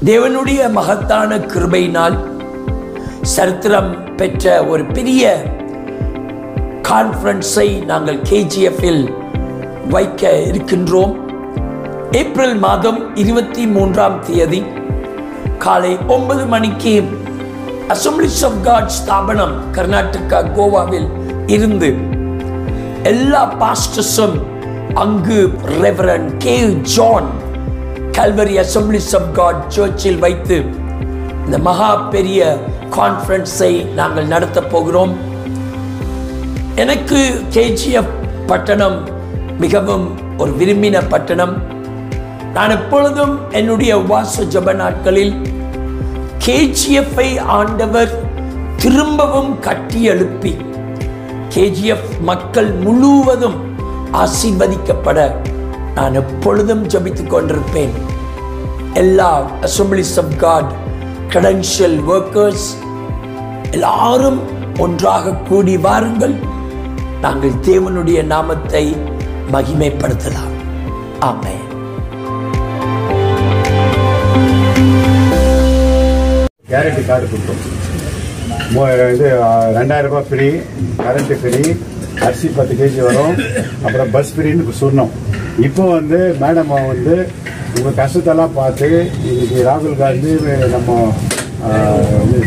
தேவனுடைய மகத்தான கிருபையினால் சரித்திரம் பெற்ற ஒரு பெரிய கான்ஃபரன்ஸை நாங்கள் KGF-இல் வைக்க இருக்கின்றோம். ஏப்ரல் மாதம் 23ஆம் தேதி காலை 9 மணிக்கு அசம்பிளிஸ் ஆஃப் காட் ஸ்தாபனம் கர்நாடகா கோவாவில் இருந்து எல்லா பாஸ்டர்ஸும் அங்கு reverend K John Calvary assemblies of God சர்ச்சில் வைத்து இந்த மகா பெரிய கான்ஃபரன்ஸை நாங்கள் நடத்த போகிறோம். எனக்கு KGF பட்டணம் மிகவும் ஒரு விரும்பின பட்டணம். நான் எப்பொழுதும் என்னுடைய உபவாச ஜெப நாட்களில் KGF-ஐ ஆண்டவர் திரும்பவும் கட்டி எழுப்பி KGF மக்கள் முழுவதும் ஆசீர்வதிக்கப்பட நான் எப்பொழுதும் ஜெபித்துக் கொண்டிருப்பேன். எல்லா assemblies of God credential workers எல்லாரும் ஒன்றாக கூடி வாருங்கள், நாங்கள் தேவனுடைய நாமத்தை மகிமைப்படுத்தலாம். ஆமென். கேரண்டி கார்டு கொடுத்தோம். இது 2000 ரூபாய் ஃப்ரீ, கரண்ட்டு ஃப்ரீ, அரிசி 10 kg வரும், அப்புறம் பஸ் ஃப்ரீன்னு சொன்னோம். இப்போ மேடம் உங்கள் கஷ்டத்தெல்லாம் பார்த்து இன்னைக்கு ராகுல் காந்தி, நம்ம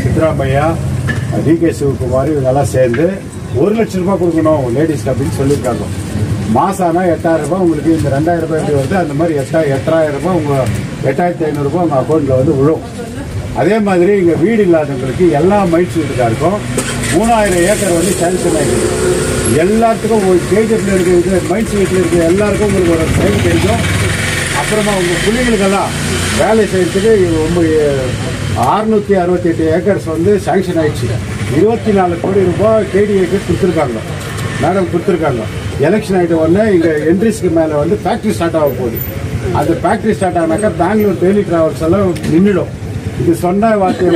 சித்தராமையா, DK சிவகுமார் இவங்கெல்லாம் சேர்ந்து 1 லட்சம் ரூபாய் கொடுக்கணும் லேடிஸ்க்கு அப்படின்னு சொல்லியிருக்காங்க. மாதம் ஆனால் 8000 ரூபாய் உங்களுக்கு இந்த 2000 ரூபாய் எப்படி வருது அந்த மாதிரி 8000 ரூபாய் உங்கள் 8500 ரூபாய் உங்கள் அக்கௌண்ட்டில் விழும். அதே மாதிரி இங்கே வீடு இல்லாதவங்களுக்கு எல்லா மைண்ட் வீட்டுக்காருக்கும் 3000 ஏக்கர் சேங்ஷன் ஆகிடுது. எல்லாத்துக்கும் ஒரு கேஜெட்டில் இருக்கிறது, மைண்ட் வீட்டில் இருக்கிற எல்லாருக்கும் உங்களுக்கு ஒரு சைன் கிடைக்கும். அப்புறமா உங்கள் பிள்ளைங்களுக்கெல்லாம் வேலை செய்யறதுக்கு 668 ஏக்கர்ஸ் சாங்ஷன் ஆயிடுச்சு. 24 கோடி ரூபாய் KDAக்கு கொடுத்துருக்காங்க, மேடம் கொடுத்துருக்காங்க. எலெக்ஷன் ஆகிட்ட உடனே இங்கே என்ட்ரிஸ்க்கு மேலே ஃபேக்ட்ரி ஸ்டார்ட் ஆக போகுது. அந்த ஃபேக்ட்ரி ஸ்டார்ட் ஆனாக்கா பெங்களூர் டெய்லி டிராவல்ஸ் எல்லாம் நின்றுடும். இது சொன்ன வார்த்தையை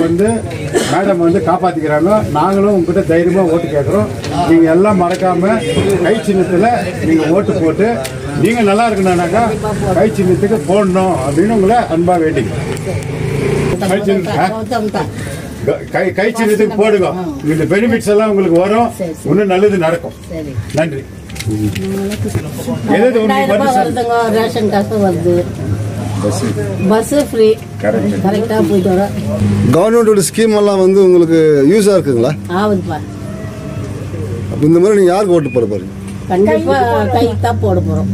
மேடம் காப்பாற்றிக்கிறாங்க. நாங்களும் உங்ககிட்ட தைரியமாக ஓட்டு கேட்குறோம். நீங்கள் எல்லாம் மறக்காமல் கை சின்னத்தில் நீங்கள் ஓட்டு போட்டு நீங்கள் நல்லா இருக்கணும்னாக்கா கை சின்னத்துக்கு போடணும் அப்படின்னு உங்களை அன்பாக வேண்டிக்கிறோம். கை சின்னத்துக்கு போடுங்க, இந்த பெனிஃபிட்ஸ் எல்லாம் உங்களுக்கு வரும், இன்னும் நல்லது நடக்கும். நன்றி. ரேஷன் காசு வருது, பஸ் ஃப்ரீ, கரெக்டாக போயிட்டு வரோம். கவர்மெண்டோட ஸ்கீம் எல்லாம் உங்களுக்கு யூஸாக இருக்குங்களா? ஆகுதுப்பா. இந்த மாதிரி நீங்கள் யாருக்கு ஓட்டு போட போறீங்க? கண்டிப்பாக கைக்கு தான் போட போகிறோம்,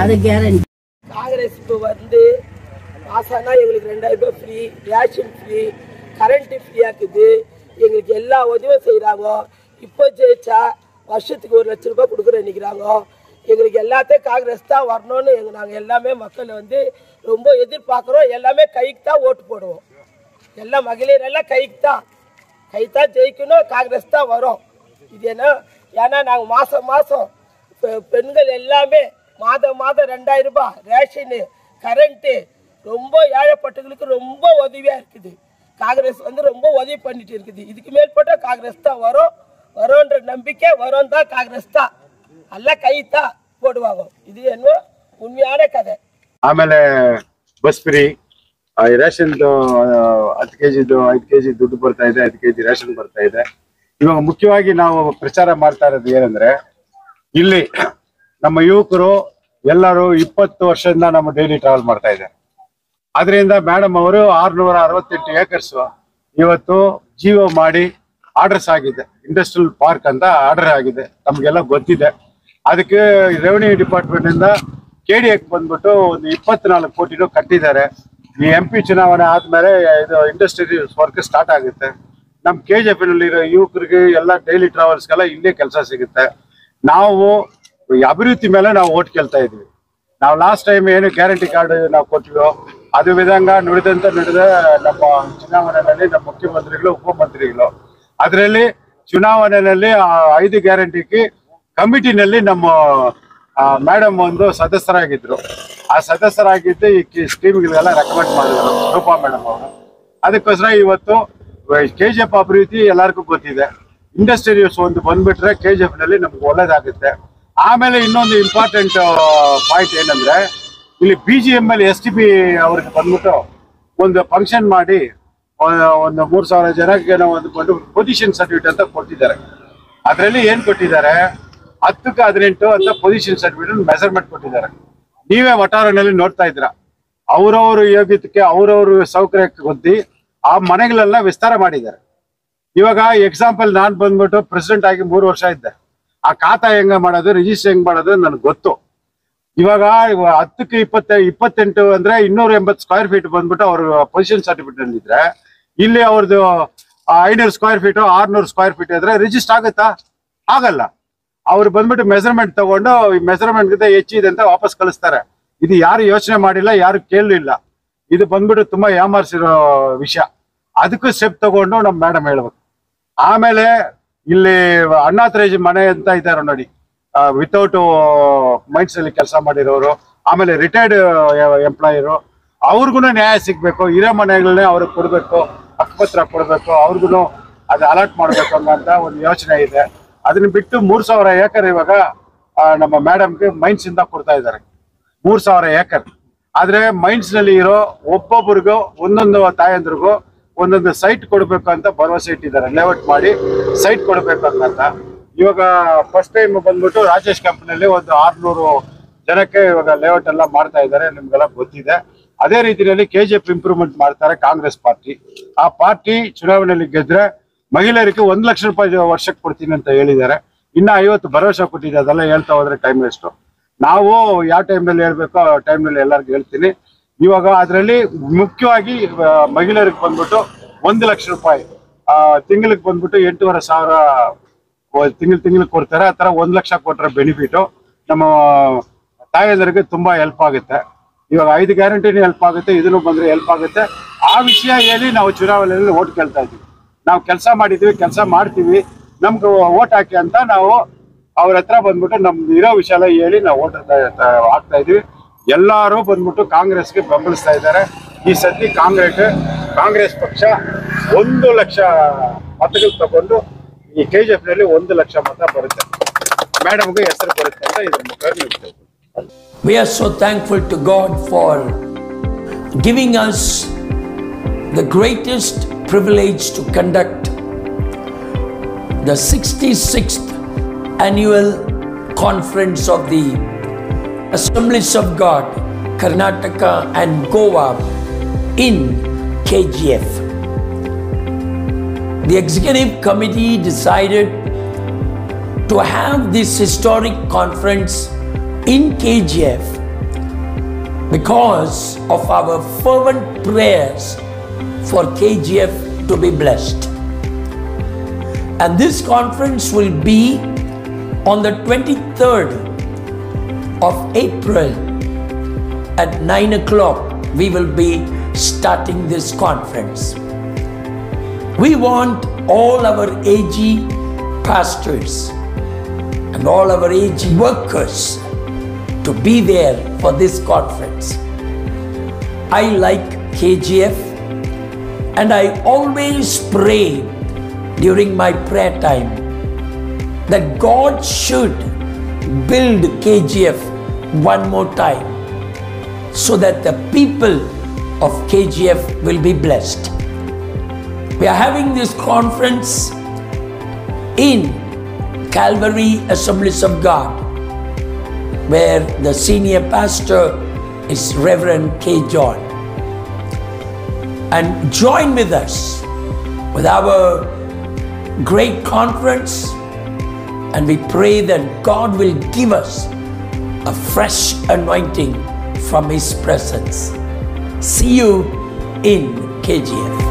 அது கேரண்டி. காங்கிரஸ் இப்போ மாசானா எங்களுக்கு 2000 ரூபாய் free, ration free, current free ஆக்குது, எங்களுக்கு எல்லா உதவியும் செய்கிறாங்க. இப்போ ஜெயிச்சா வருஷத்துக்கு 1 லட்சம் ரூபாய் கொடுக்குறேன் நினைக்கிறாங்க. எங்களுக்கு எல்லாத்தையும் காங்கிரஸ் தான் வரணும்னு நாங்கள் எல்லாமே மக்கள் ரொம்ப எதிர்பார்க்குறோம். எல்லாமே கைக்கு தான் ஓட்டு போடுவோம். எல்லா மகளிர் எல்லாம் கைக்கு தான் ஜெயிக்கணும், காங்கிரஸ் தான் வரும். இது ஏன்னா நாங்கள் மாதம் பெண்கள் எல்லாமே மாதம் 2000 ரூபாய் ரேஷனு, கரண்ட்டு ரொம்ப ஏழைப்பட்டவங்களுக்கு ரொம்ப உதவியாக இருக்குது. காங்கிரஸ் ரொம்ப உதவி பண்ணிட்டு இருக்குது. இதுக்கு மேற்பட்ட காங்கிரஸ் தான் வரும்ன்ற நம்பிக்கை வரும் தான். காங்கிரஸ் தான் எல்லாம் கைத்தான் போடுவாங்க. ಇದು ಏನು ಉಣ್ಮೆಯಾನ ಕಥೆ. ಆಮೇಲೆ bus free, ration 10 kg 5 kg ದುಡ್ಡು ಬರ್ತಾ ಇದೆ, 5 kg ರೇಷನ್ ಬರ್ತಾ ಇದೆ. ಇವಾಗ ಮುಖ್ಯವಾಗಿ ನಾವು ಪ್ರಚಾರ ಮಾಡ್ತಾ ಇರೋದು ಏನಂದ್ರೆ, ಇಲ್ಲಿ ನಮ್ಮ ಯುವಕರು ಎಲ್ಲರೂ 20 ವರ್ಷದಿಂದ ನಮ್ಮ ಡೈಲಿ ಟ್ರಾವೆಲ್ ಮಾಡ್ತಾ ಇದ್ದಾರೆ. ಅದರಿಂದ ಮೇಡಮ್ ಅವರು 668 ಏಕರ್ಸ್ ಇವತ್ತು ಜಿಯೋ ಮಾಡಿ ಆರ್ಡರ್ಸ್ ಆಗಿದೆ. ಇಂಡಸ್ಟ್ರಿಯಲ್ ಪಾರ್ಕ್ ಅಂತ ಆರ್ಡರ್ ಆಗಿದೆ, ನಮಗೆಲ್ಲ ಗೊತ್ತಿದೆ. ಅದಕ್ಕೆ ರೆವಿನ್ಯೂ ಡಿಪಾರ್ಟ್ಮೆಂಟ್ ಇಂದ KDAಕ್ಕೆ ಬಂದ್ಬಿಟ್ಟು ಒಂದು 24 ಕೋಟಿನೂ ಕಟ್ಟಿದ್ದಾರೆ. ಈ MP ಚುನಾವಣೆ ಆದ್ಮೇಲೆ ಇದು ಇಂಡಸ್ಟ್ರಿಯಲ್ ವರ್ಕ್ ಸ್ಟಾರ್ಟ್ ಆಗುತ್ತೆ. ನಮ್ಮ KGF-ನಲ್ಲಿರೋ ಯುವಕರಿಗೆ ಎಲ್ಲ ಡೈಲಿ ಟ್ರಾವೆಲ್ಸ್ಗೆಲ್ಲ ಇಲ್ಲೇ ಕೆಲಸ ಸಿಗುತ್ತೆ. ನಾವು ಅಭಿವೃದ್ಧಿ ಮೇಲೆ ನಾವು ಓಟ್ ಕೇಳ್ತಾ ಇದ್ವಿ. ನಾವು ಲಾಸ್ಟ್ ಟೈಮ್ ಏನು ಗ್ಯಾರಂಟಿ ಕಾರ್ಡ್ ನಾವು ಕೊಟ್ಟಿವೋ ಅದು ವಿಧಂಗ ನಡೆದ ನಮ್ಮ ಚುನಾವಣೆಯಲ್ಲಿ ನಮ್ಮ ಮುಖ್ಯಮಂತ್ರಿಗಳು, ಉಪಮಂತ್ರಿಗಳು ಅದರಲ್ಲಿ ಚುನಾವಣೆಯಲ್ಲಿ 5 ಗ್ಯಾರಂಟಿಗೆ ಕಮಿಟಿನಲ್ಲಿ ನಮ್ಮ ಮೇಡಮ್ ಸದಸ್ಯರಾಗಿದ್ರು. ಆ ಸದಸ್ಯರಾಗಿದ್ದು ಈ ಸ್ಕೀಮ್ಗಳಿಗೆಲ್ಲ ರೆಕಮೆಂಡ್ ಮಾಡಿದ್ರು ರೂಪಾ ಮೇಡಮ್ ಅವರು. ಅದಕ್ಕೋಸ್ಕರ ಇವತ್ತು KGF ಅಭಿವೃದ್ಧಿ ಎಲ್ಲರಿಗೂ ಗೊತ್ತಿದೆ. ಇಂಡಸ್ಟ್ರಿಯಲ್ಸ್ ಬಂದ್ಬಿಟ್ರೆ KGF-ನಲ್ಲಿ ನಮ್ಗೆ ಒಳ್ಳೇದಾಗುತ್ತೆ. ಆಮೇಲೆ ಇನ್ನೊಂದು ಇಂಪಾರ್ಟೆಂಟ್ ಪಾಯಿಂಟ್ ಏನಂದ್ರೆ, ಇಲ್ಲಿ BGML STB ಅವ್ರಿಗೆ ಬಂದ್ಬಿಟ್ಟು ಒಂದು ಫಂಕ್ಷನ್ ಮಾಡಿ ಒಂದು 3,000 ಜನಕ್ಕೆ ಒಂದು ಪೊಸಿಷನ್ ಸರ್ಟಿಫಿಕೇಟ್ ಅಂತ ಕೊಟ್ಟಿದ್ದಾರೆ. ಅದರಲ್ಲಿ ಏನ್ ಕೊಟ್ಟಿದ್ದಾರೆ, 10ಕ್ಕೆ 18 ಅಂತ ಪೊಸಿಷನ್ ಸರ್ಟಿಫಿಕೇಟ್ ಮೆಜರ್ಮೆಂಟ್ ಕೊಟ್ಟಿದ್ದಾರೆ. ನೀವೇ ವಟಾರನಲ್ಲಿ ನೋಡ್ತಾ ಇದ್ದೀರಾ. ಅವರವರು ಯೋಗ್ಯತೆಗೆ ಅವರವರು ಸೌಕರ್ಯಕ್ಕೆ ಹೊಂದಿ ಆ ಮನೆಗಳೆಲ್ಲ ವಿಸ್ತಾರ ಮಾಡಿದ್ದಾರೆ. ಇವಾಗ ಎಕ್ಸಾಂಪಲ್ ನಾನು ಬಂದ್ಬಿಟ್ಟು ಪ್ರೆಸಿಡೆಂಟ್ ಆಗಿ 3 ವರ್ಷ ಇದ್ದೆ. ಆ ಖಾತಾ ಹೆಂಗ ಮಾಡೋದು, ರಿಜಿಸ್ಟರ್ ಹೆಂಗ್ ಮಾಡೋದು ನನಗೆ ಗೊತ್ತು. ಇವಾಗ 10ಕ್ಕೆ 28 ಅಂದ್ರೆ 280 ಸ್ಕ್ವೇರ್ ಫೀಟ್ ಬಂದ್ಬಿಟ್ಟು ಅವ್ರ ಪೊಸಿಷನ್ ಸರ್ಟಿಫಿಕೇಟ್ ಅಂದಿದ್ರೆ, ಇಲ್ಲಿ ಅವ್ರದ್ದು 500 ಸ್ಕ್ವೇರ್ ಫೀಟ್ 600 ಸ್ಕ್ವೇರ್ ಫೀಟ್ ಇದ್ರೆ ರಿಜಿಸ್ಟರ್ ಆಗುತ್ತಾ? ಆಗಲ್ಲ. ಅವ್ರು ಬಂದ್ಬಿಟ್ಟು ಮೆಜರ್ಮೆಂಟ್ ತಗೊಂಡು ಮೆಜರ್ಮೆಂಟ್ ಗಿಂತ ಹೆಚ್ಚಿದೆ ಅಂತ ವಾಪಸ್ ಕಳಿಸ್ತಾರೆ. ಇದು ಯಾರು ಯೋಚನೆ ಮಾಡಿಲ್ಲ, ಯಾರು ಕೇಳಲಿಲ್ಲ. ಇದು ಬಂದ್ಬಿಟ್ಟು ತುಂಬಾ ಯಾಮಾರಿಸಿರೋ ವಿಷಯ. ಅದಕ್ಕೂ ಸ್ಟೆಪ್ ತಗೊಂಡು ನಮ್ಮ ಮೇಡಮ್ ಹೇಳ್ಬೇಕು. ಆಮೇಲೆ ಇಲ್ಲಿ ಅಣ್ಣಾಥರೈಸ್ ಮನೆ ಅಂತ ಇದ್ದಾರೆ ನೋಡಿ, ವಿತೌಟ್ ಮೈಂಡ್ಸ್ ಅಲ್ಲಿ ಕೆಲಸ ಮಾಡಿರೋರು, ಆಮೇಲೆ ರಿಟೈರ್ಡ್ ಎಂಪ್ಲಾಯರು, ಅವ್ರಿಗೂ ನ್ಯಾಯ ಸಿಗ್ಬೇಕು. ಇರೋ ಮನೆಗಳನ್ನೇ ಅವ್ರಿಗೆ ಕೊಡ್ಬೇಕು, ಹಕ್ಕುಪತ್ರ ಕೊಡ್ಬೇಕು, ಅವ್ರಿಗೂ ಅದು ಅಲರ್ಟ್ ಮಾಡ್ಬೇಕು ಅನ್ನೋಂತ ಒಂದು ಯೋಚನೆ ಇದೆ. ಅದನ್ನ ಬಿಟ್ಟು 3,000 ಏಕರ್ ಇವಾಗ ನಮ್ಮ ಮೇಡಮ್ಗೆ ಮೈನ್ಸ್ ಇಂದ ಕೊಡ್ತಾ ಇದ್ದಾರೆ. 3,000 ಏಕರ್. ಆದ್ರೆ ಮೈನ್ಸ್ ನಲ್ಲಿ ಇರೋ ಒಬ್ಬೊಬ್ಬರಿಗೂ ಒಂದೊಂದು ತಾಯಂದ್ರಿಗೂ ಒಂದೊಂದು ಸೈಟ್ ಕೊಡ್ಬೇಕು ಅಂತ ಭರವಸೆ ಇಟ್ಟಿದ್ದಾರೆ. ಲೇಔಟ್ ಮಾಡಿ ಸೈಟ್ ಕೊಡ್ಬೇಕು ಅಂತ. ಇವಾಗ ಫಸ್ಟ್ ಟೈಮ್ ಬಂದ್ಬಿಟ್ಟು ರಾಜೇಶ್ ಕಂಪನಿಯಲ್ಲಿ ಒಂದು 600 ಜನಕ್ಕೆ ಇವಾಗ ಲೇಔಟ್ ಎಲ್ಲ ಮಾಡ್ತಾ ಇದ್ದಾರೆ, ನಿಮ್ಗೆಲ್ಲ ಗೊತ್ತಿದೆ. ಅದೇ ರೀತಿಯಲ್ಲಿ KGF ಇಂಪ್ರೂವ್ಮೆಂಟ್ ಮಾಡ್ತಾರೆ ಕಾಂಗ್ರೆಸ್ ಪಾರ್ಟಿ. ಆ ಪಾರ್ಟಿ ಚುನಾವಣೆಯಲ್ಲಿ ಗೆದ್ರೆ ಮಹಿಳೆಯರಿಗೆ 1 ಲಕ್ಷ ರೂಪಾಯಿ ವರ್ಷಕ್ಕೆ ಕೊಡ್ತೀನಿ ಅಂತ ಹೇಳಿದ್ದಾರೆ. ಇನ್ನ 50 ಭರವಸೆ ಕೊಟ್ಟಿದೆ. ಅದೆಲ್ಲ ಹೇಳ್ತಾ ಹೋದ್ರೆ ಟೈಮ್ ವೇಸ್ಟ್. ನಾವು ಯಾವ ಟೈಮ್ನಲ್ಲಿ ಹೇಳ್ಬೇಕು ಆ ಟೈಮ್ನಲ್ಲಿ ಎಲ್ಲರಿಗೂ ಹೇಳ್ತೀನಿ. ಇವಾಗ ಅದರಲ್ಲಿ ಮುಖ್ಯವಾಗಿ ಮಹಿಳೆಯರಿಗೆ ಬಂದ್ಬಿಟ್ಟು 1 ಲಕ್ಷ ರೂಪಾಯಿ ತಿಂಗಳಿಗೆ ಬಂದ್ಬಿಟ್ಟು 8,500 ತಿಂಗಳಿಗೆ ಕೊಡ್ತಾರೆ. ಆ ತರ 1 ಲಕ್ಷ ಕೊಟ್ಟರೆ ಬೆನಿಫಿಟ್ ನಮ್ಮ ತಾಯಂದರಿಗೆ ತುಂಬಾ ಹೆಲ್ಪ್ ಆಗುತ್ತೆ. ಇವಾಗ 5 ಗ್ಯಾರಂಟಿನೂ ಹೆಲ್ಪ್ ಆಗುತ್ತೆ, ಇದನ್ನು ಬಂದ್ರೆ ಹೆಲ್ಪ್ ಆಗುತ್ತೆ. ಆ ವಿಷಯ ಹೇಳಿ ನಾವು ಚುನಾವಣೆಯಲ್ಲಿ ಓಟ್ ಕೇಳ್ತಾ ಇದ್ವಿ. ನಾವು ಕೆಲಸ ಮಾಡಿದ್ವಿ, ಕೆಲಸ ಮಾಡ್ತೀವಿ, ನಮ್ಗೆ ಓಟ್ ಹಾಕಿ ಅಂತ ನಾವು ಅವ್ರ ಹತ್ರ ಬಂದ್ಬಿಟ್ಟು ನಮ್ದು ಇರೋ ವಿಷಯ ಎಲ್ಲ ಹೇಳಿ ನಾವು ಓಟ್ ಹಾಕ್ತಾ ಇದೀವಿ. ಎಲ್ಲರೂ ಬಂದ್ಬಿಟ್ಟು ಕಾಂಗ್ರೆಸ್ಗೆ ಬೆಂಬಲಿಸ್ತಾ ಇದ್ದಾರೆ. ಈ ಸತಿ ಕಾಂಗ್ರೆಸ್ ಪಕ್ಷ 1 ಲಕ್ಷ ಮತಗಳು ತಗೊಂಡು ಈ KGF ನಲ್ಲಿ 1 ಲಕ್ಷ ಮತ ಬರುತ್ತೆ. ಮೇಡಮ್ಗೆ ಹೆಸರು ಬರುತ್ತೆ ಅಂತ ಇದ್ರ ಮುಖಾಂತರ We are so thankful to God for giving us the greatest privilege to conduct the 66th annual conference of the Assemblies of God, Karnataka and Goa in KGF. The executive committee decided to have this historic conference in KGF because of our fervent prayers for KGF to be blessed. And this conference will be on the 23rd of April at 9 o'clock. We will be starting this conference. We want all our AG pastors and all our AG workers to be there for this conference. I like KGF and I always pray during my prayer time that God should build KGF one more time so that the people of KGF will be blessed. We are having this conference in Calvary Assemblies of God, where the senior pastor is Reverend K. John. And join with us with our great conference, and we pray that God will give us a fresh anointing from His presence. See you in KGF.